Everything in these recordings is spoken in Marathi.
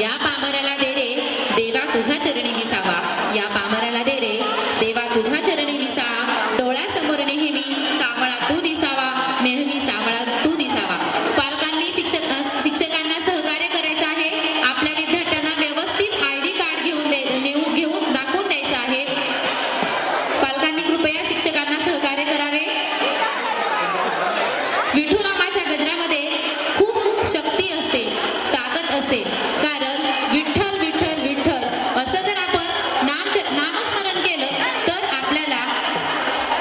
या पामराला दे रे देवा तुझ्या चरणी विसावा, या पामराला दे रे देवा तुझ्या चरणी विसावा, डोळ्यासमोर नेहमी सावळा तू दिसावा, नेहमी सावळा तू दिसावा. पालकांनी शिक्षकांना सहकार्य करायचं आहे. आपल्या विद्यार्थ्यांना व्यवस्थित ID कार्ड घेऊन दाखवून द्यायचं आहे. पालकांनी कृपया शिक्षकांना सहकार्य करावे. विठू नामाच्या गजरामध्ये खूप शक्ती असते, ताकद असते. कारण विठ्ठल विठ्ठल विठ्ठल असं जर आपण नामस्मरण केलं तर आपल्याला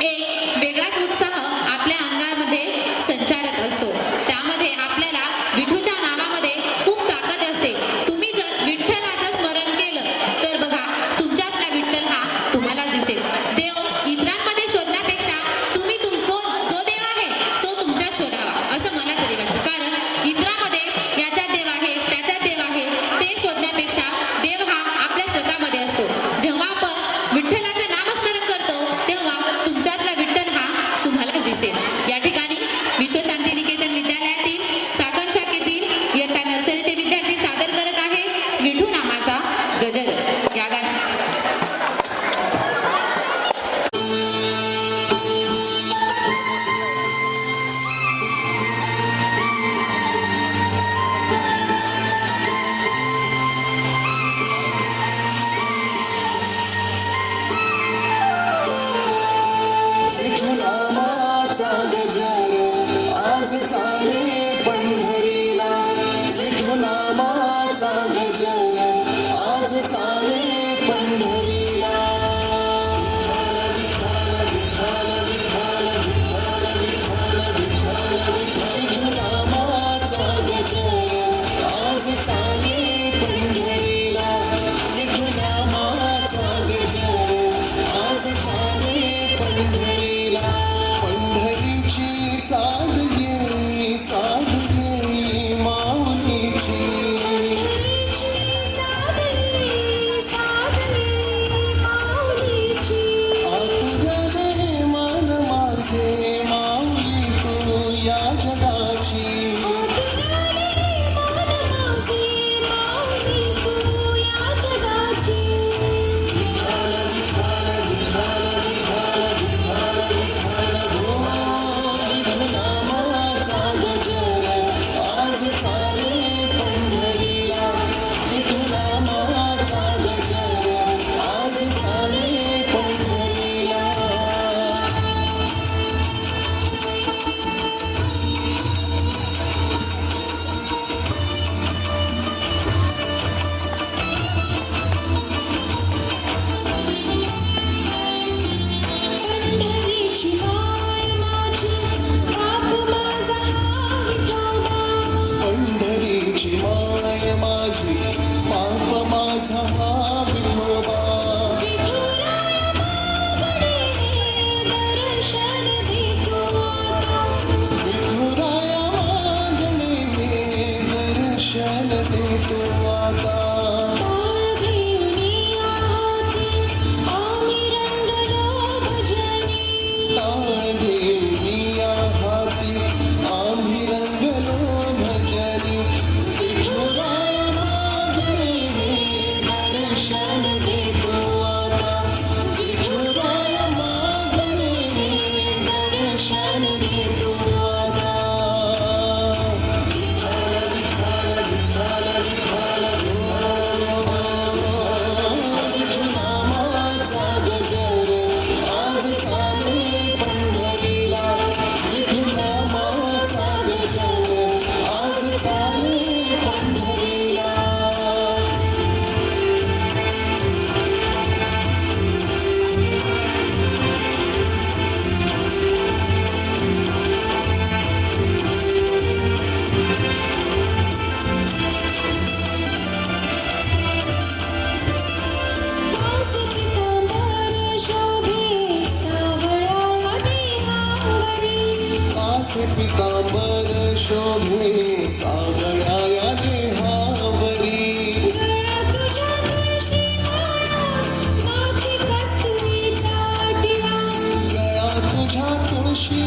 एक वेगळाच उत्साह आपल्या अंगामध्ये संचारत असतो. त्यामध्ये आपल्याला विठूच्या नावामध्ये खूप ताकद असते. तुम्ही जर विठ्ठलाचं स्मरण केलं तर बघा तुमच्यातला विठ्ठल हा तुम्हाला दिसेल. देव इतरांमध्ये शोधण्यापेक्षा तुम्ही जो देव आहे तो तुमच्यात शोधावा असं मला तरी वाटतं. कारण इतरांमध्ये याच्यात देव आहे त्याच्यात देव आहे ते शोधण्यापेक्षा देव हा आपल्या स्वतःमध्ये असतो. जेव्हा आपण विठ्ठलाचं नामस्मरण करतो तेव्हा तुमच्यातला विठ्ठल हा तुम्हालाच दिसेल. या ठिकाणी विश्वशांती निकेतन विद्यालयातील चाकण शाखेतील इयत्ता नर्सरीचे विद्यार्थी सादर करत आहे विठू नामाचा गजर. या गाण्यात पितांबर शोभे सावळ्या देहावरी. गळा तुझ्या तुळशी